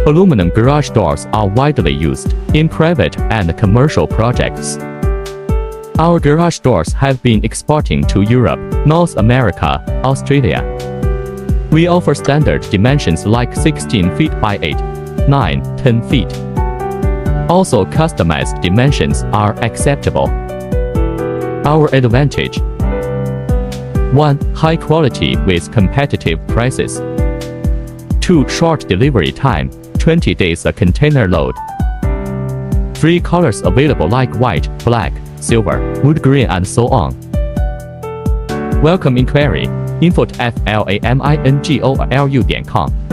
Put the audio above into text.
Aluminum garage doors are widely used in private and commercial projects. Our garage doors have been exporting to Europe, North America, Australia. We offer standard dimensions like 16 feet by 8, 9, 10 feet. Also customized dimensions are acceptable. Our advantage: 1. High quality with competitive prices. 2. Short delivery time, 20 days a container load. 3. Colors available like white, black, silver, wood green and so on. Welcome inquiry, info@flamingo.com